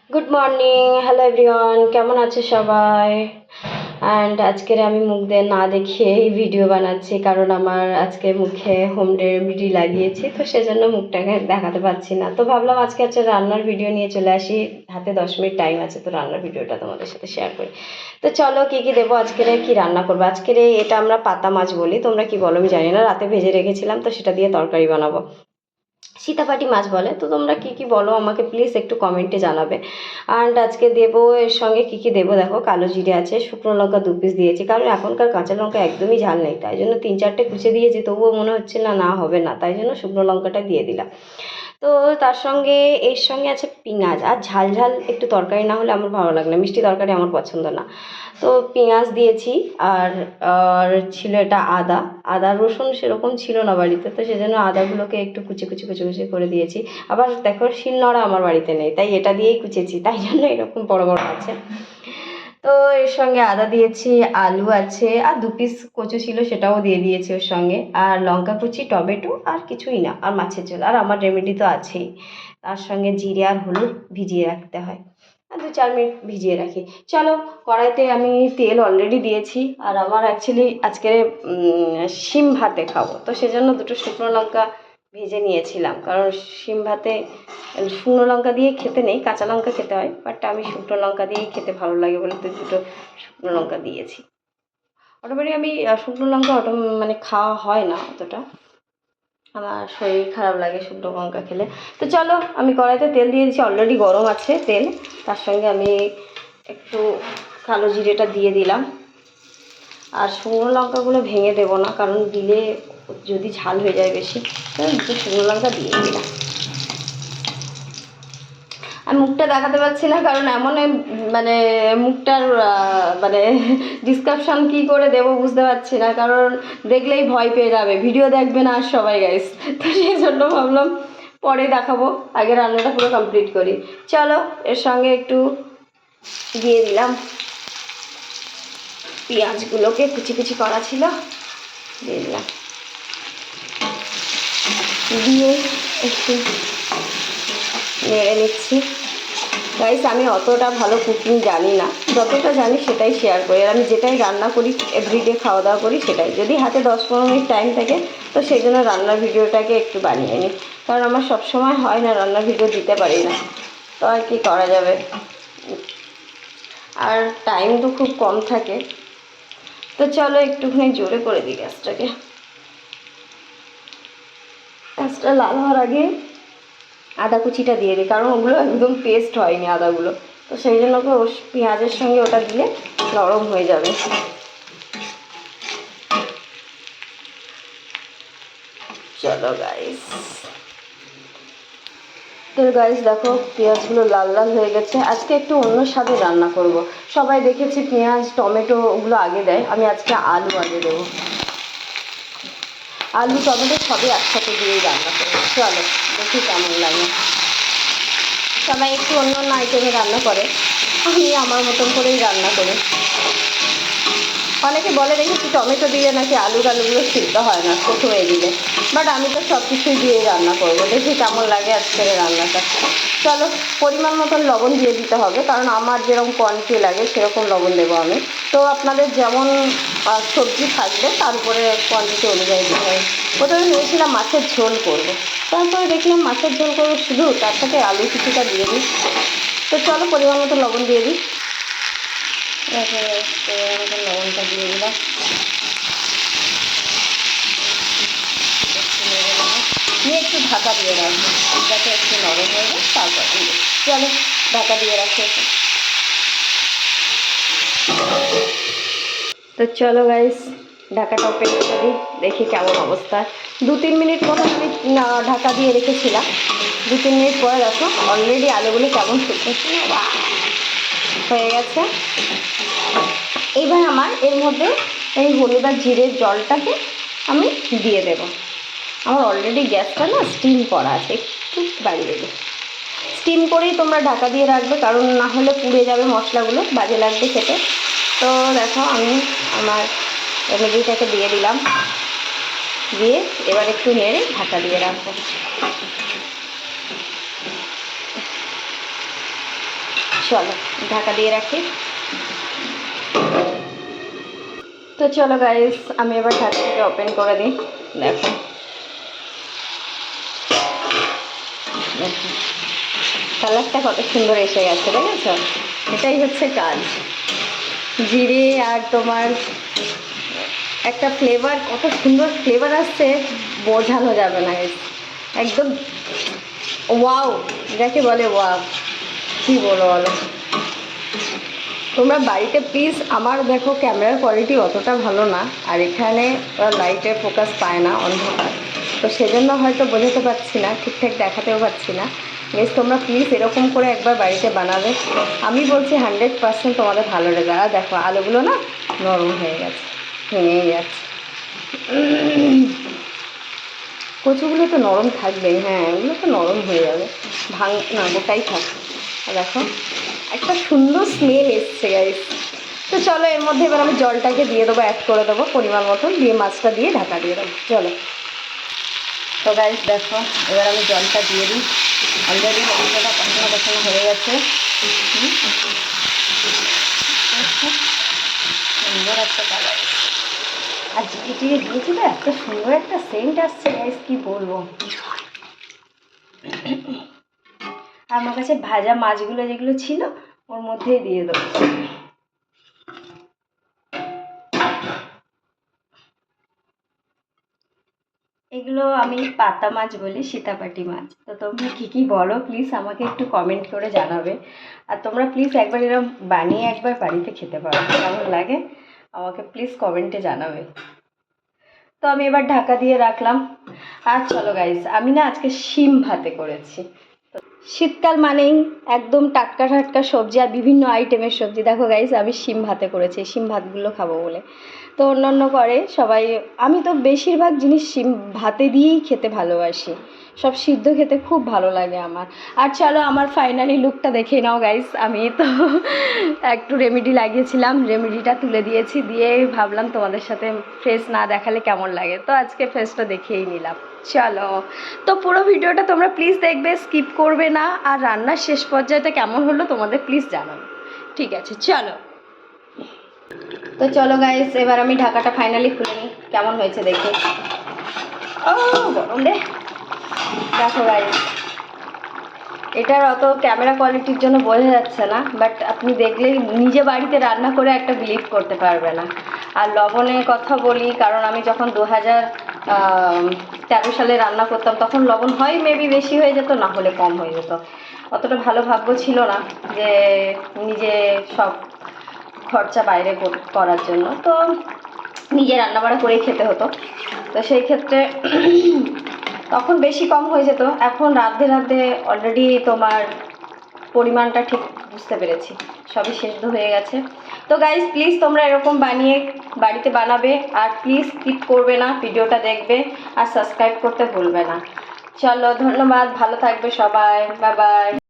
Good morning, hello everyone, কেমন আছে সবাই? অ্যান্ড আজকের আমি মুখ দিয়ে না দেখিয়ে এই ভিডিও বানাচ্ছি, কারণ আমার আজকে মুখে হোম রেমেডি লাগিয়েছি, তো সেজন্য মুখটাকে দেখাতে পারছি না। তো ভাবলাম আজকে রান্নার ভিডিও নিয়ে চলে আসি। হাতে 10 মিনিট টাইম আছে, তো রান্নার ভিডিওটা তোমাদের সাথে শেয়ার করি। তো চলো, কী কী দেবো আজকের, কী রান্না করবো আজকের। এটা আমরা পাতা মাছ বলি, তোমরা কি বলো আমি জানি না। রাতে ভেজে রেখেছিলাম, তো সেটা দিয়ে তরকারি বানাবো। সীতাপাটি মাছ বলে, তো তোমরা কি কি বলো আমাকে প্লিজ একটু কমেন্টে জানাবে। অ্যান্ড আজকে দেবো এর সঙ্গে কি কি দেবো, দেখো কালো জিরে আছে, শুকনো লঙ্কা 2 পিস দিয়েছি, কারণ এখনকার কাঁচা লঙ্কা একদমই ঝাল নেই, তাই জন্য 3-4টে কুচে দিয়েছি, তবুও মনে হচ্ছে না না হবে না, তাই জন্য শুকনো লঙ্কাটা দিয়ে দিলাম। তো তার সঙ্গে এর সঙ্গে আছে পেঁয়াজ, আর ঝাল ঝাল একটু তরকারি না হলে আমার ভালো লাগে না, মিষ্টি তরকারি আমার পছন্দ না। তো পেঁয়াজ দিয়েছি, আর আর ছিল এটা আদা। আদা রসুন সেরকম ছিল না বাড়িতে, তো সেজন্য আদাগুলোকে একটু কুচি কুচি কুচি কুচি করে দিয়েছি। আবার দেখো শিলনোড়া আমার বাড়িতে নেই, তাই এটা দিয়েই কুচেছি, তাই জন্য এরকম বড় বড় আছে। তো এর সঙ্গে আদা দিয়েছি, আলু আছে, আর 2 পিস কচু ছিল সেটাও দিয়ে দিয়েছি ওর সঙ্গে, আর লঙ্কা কুচি, টমেটো, আর কিছুই না, আর মাছের ঝোল, আর আমার রেমেডি তো আছেই। তার সঙ্গে জিরে আর হলুদ ভিজিয়ে রাখতে হয়, আর 2-4 মিনিট ভিজিয়ে রাখি। চলো, কড়াইতে আমি তেল অলরেডি দিয়েছি, আর আমার অ্যাকচুয়ালি আজকে শিম ভাতে খাবো, তো সেজন্য 2টো শুকনো লঙ্কা ভেজে নিয়েছিলাম, কারণ শিম ভাতে শুকনো লঙ্কা দিয়ে খেতে নেই, কাঁচা লঙ্কা খেতে হয়, বাট আমি শুকনো লঙ্কা দিয়েই খেতে ভালো লাগে বলে তো 2টো শুকনো লঙ্কা দিয়েছি। অটোমেটিক আমি শুকনো লঙ্কা মানে খাওয়া হয় না অতটা, আমার শরীর খারাপ লাগে শুকনো লঙ্কা খেলে। তো চলো, আমি কড়াইতে তেল দিয়ে দিচ্ছি, অলরেডি গরম আছে তেল। তার সঙ্গে আমি একটু কালো জিরেটা দিয়ে দিলাম, আর শুকনো লঙ্কাগুলো ভেঙে দেবো না, কারণ দিলে যদি ঝাল হয়ে যায় বেশি, তো 2টো শুকনো লঙ্কা দিয়ে দিলাম। আমি মুখটা দেখাতে পারছি না, কারণ এমন মানে মুখটার মানে ডিসক্রিপশান কী করে দেবো বুঝতে পারছি না, কারণ দেখলেই ভয় পেয়ে যাবে, ভিডিও দেখবে না আর সবাই গাইস, তো সেই জন্য ভাবলাম পরে দেখাবো, আগে রান্নাটা পুরো কমপ্লিট করি। চলো, এর সঙ্গে একটু দিয়ে দিলাম পেঁয়াজগুলোকে, কুচি কুচি করা ছিল, দিয়ে দিলাম, দিয়ে একটু নেড়ে নিচ্ছি। গাইস, আমি অতটা ভালো কুকিং জানি না, যতটা জানি সেটাই শেয়ার করি, আর আমি যেটাই রান্না করি এভরিডে খাওয়া দাওয়া করি সেটাই, যদি হাতে 10-15 মিনিট টাইম থাকে তো সেই জন্য রান্নার ভিডিওটাকে একটু বানিয়ে নিই, কারণ আমার সবসময় হয় না, রান্নার ভিডিও দিতে পারি না, তো আর কি করা যাবে, আর টাইম তো খুব কম থাকে। তো চলো একটুখানি জোরে করে দিই গ্যাসটাকে, গ্যাসটা লাল হওয়ার আগে আদা কুচিটা দিয়ে দিই, কারণ ওগুলো একদম পেস্ট হয়নি আদাগুলো, তো সেই জন্য পেঁয়াজের সঙ্গে ওটা দিলে নরম হয়ে যাবে। চলো গাইস, তো গাইস দেখো পেঁয়াজগুলো লাল লাল হয়ে গেছে। আজকে একটু অন্য স্বাদে রান্না করব। সবাই দেখেছি পেঁয়াজ টমেটো ওগুলো আগে দেয়, আমি আজকে আলু আগে দেবো, আলু টমেটো সবই একসাথে দিয়েই রান্না করবো। চলো দেখি কেমন লাগে। সবাই একটু অন্য অন্য আইটেমে রান্না করে, আমি আমার মতন করেই রান্না করি। অনেকে বলে দেখেছি টমেটো দিলে নাকি আলুগুলো সিদ্ধ হয় না প্রথমে দিলে, বাট আমি তো সব কিছুই দিয়েই রান্না করবো, দেখি কেমন লাগে আজকের রান্নাটা। চলো, পরিমাণ মতন লবণ দিয়ে দিতে হবে, কারণ আমার যেরকম কোয়ান্টিটি লাগে সেরকম লবণ দেবো আমি, তো আপনাদের যেমন সবজি থাকবে তার উপরে কোয়ান্টিটি অনুযায়ী দিতে হবে। প্রথমে ভেবেছিলাম মাছের ঝোল করব, তারপরে দেখলাম মাছের ঝোল করবো শুধু, তার সাথে আলু কিছুটা দিয়ে দিই। তো চলো পরিমাণ মতো লবণ দিয়ে দিই, লবণটা দিয়ে দিলাম, নিয়ে একটু ঢাকা দিয়ে রাখবো, যাতে একটু নরম হয়ে যায়, তারপর চলো ঢাকা দিয়ে রাখি। তো চলো গাইস, ঢাকাটা ওপেন করে দিই, দেখি কেমন অবস্থা। 2-3 মিনিট মতো আমি ঢাকা দিয়ে রেখেছিলাম, 2-3 মিনিট পরে দেখো অলরেডি আলুগুলো কেমন শুকনো হয়ে গেছে। এবার আমার এর মধ্যে এই হলুদ আর জিরের জলটাকে আমি দিয়ে দেব। আমার অলরেডি গ্যাসটা না স্টিম করা আছে, একটু বাড়িয়ে দেবো, স্টিম করেই তোমরা ঢাকা দিয়ে রাখবে, কারণ না হলে পুড়ে যাবে মশলাগুলো, বাজে লাগবে খেতে। তো দেখো আমি আমার রেমেডিটাকে দিয়ে দিলাম, দিয়ে এবার একটু নেড়ে ঢাকা দিয়ে রাখবো। চলো ঢাকা দিয়ে রাখি। তো চলো গাইস, আমি এবার ঢাকনাটাকে ওপেন করে দিই। দেখো কালারটা কত সুন্দর এসে গেছে, দেখেছ? এটাই হচ্ছে কাজ। জিরে আর তোমার একটা ফ্লেভার, কত সুন্দর ফ্লেভার আসছে, বোঝানো যাবে না। একদম ওয়াও, যাকে বলে ওয়াও, কী বলো বলো। তোমরা বাড়িতে প্লিজ, আমার দেখো ক্যামেরার কোয়ালিটি অতটা ভালো না, আর এখানে লাইটের ফোকাস পায় না, অন্ধকার, তো সেজন্য হয়তো বোঝাতে পারছি না, ঠিকঠাক দেখাতেও পারছি না। বেশ তোমরা প্লিজ এরকম করে একবার বাড়িতে বানাবে, আমি বলছি 100% তোমাদের ভালো রেজাল্ট। আর দেখো আলুগুলো না নরম হয়ে গেছে, ভেঙেই যাচ্ছে। কচুগুলো তো নরম থাকবেই, হ্যাঁ ওগুলো তো নরম হয়ে যাবে, ভাঙ না, গোটাই থাক। আর দেখো একটা সুন্দর স্মেল এসছে গাইস। তো চলো এর মধ্যে এবার আমি জলটাকে দিয়ে দেবো, অ্যাড করে দেবো পরিমাণ মতন, দিয়ে মাছটা দিয়ে ঢাকা দিয়ে দেবো। চলো তো গাইস দেখো এবার আমি জলটা দিয়ে দিই। অলরেডি মশলাটা কষানো কষানো হয়ে গেছে। সুন্দর একটা কালার, আর জিরে টিরে দিয়েছি তো এত সুন্দর একটা সেন্ট আসছে গাইস, কি বলবো। আমার কাছে ভাজা মাছগুলো যেগুলো ছিল ওর মধ্যেই দিয়ে দেবো। এগুলো আমি পাতা মাছ বলি, সীতাপাটি মাছ। তো তোমরা কী কী বলো প্লিজ আমাকে একটু কমেন্ট করে জানাবে। আর তোমরা প্লিজ একবার এরকম বানিয়ে একবার বাড়িতে খেতে পারো, কেমন লাগে আমাকে প্লিজ কমেন্টে জানাবে। তো আমি এবার ঢাকা দিয়ে রাখলাম। আর চলো গাইস, আমি না আজকে শিম ভাতে করেছি। শীতকাল মানেই একদম টাটকা টাটকা সবজি আর বিভিন্ন আইটেমের সবজি। দেখো গাইস আমি শিম ভাতে করেছি, শিম ভাতগুলো খাবো বলে। তো অন্যান্য করে সবাই, আমি তো বেশিরভাগ জিনিস শিম ভাতে দিয়েই খেতে ভালোবাসি, সব সিদ্ধ খেতে খুব ভালো লাগে আমার। আর চলো আমার ফাইনালি লুকটা দেখে নাও গাইস। আমি তো একটু রেমেডি লাগিয়েছিলাম, রেমেডিটা তুলে দিয়েছি, দিয়ে ভাবলাম তোমাদের সাথে ফেস না দেখালে কেমন লাগে, তো আজকে ফেসটা দেখেই নিলাম। চলো তো পুরো ভিডিওটা তোমরা প্লিজ দেখবে, স্কিপ করবে না। আর রান্নার শেষ পর্যায়টা কেমন হলো তোমাদের প্লিজ জানাবে, ঠিক আছে? চলো তো চলো গাইস, এবার আমি ঢাকাটা ফাইনালি খুলে নিই, কেমন হয়েছে দেখে। ও গরম রে। দেখো গাইস, এটার অত ক্যামেরা কোয়ালিটির জন্য বোঝা যাচ্ছে না, বাট আপনি দেখলেই নিজে বাড়িতে রান্না করে একটা বিলিভ করতে পারবে না। আর লবণের কথা বলি, কারণ আমি যখন 2013 সালে রান্না করতাম তখন লবণ হয় মেবি বেশি হয়ে যেত, না হলে কম হয়ে যেত। অতটা ভালো ভাগ্য ছিল না যে নিজে সব খরচা বাইরে করার জন্য, তো নিজে রান্নাবাড়া করেই খেতে হতো। তো সেই ক্ষেত্রে তখন বেশি কম হয়ে যেত, এখন রাঁধতে রাঁধতে অলরেডি তোমার পরিমাণটা ঠিক বুঝতে পেরেছি, সবই সেদ্ধ হয়ে গেছে। তো গাইস প্লিজ তোমরা এরকম বানিয়ে বাড়িতে বানাবে, আর প্লিজ স্কিপ করবে না, ভিডিওটা দেখবে আর সাবস্ক্রাইব করতে ভুলবে না। চলো ধন্যবাদ, ভালো থাকবে সবাই, বাই বাই।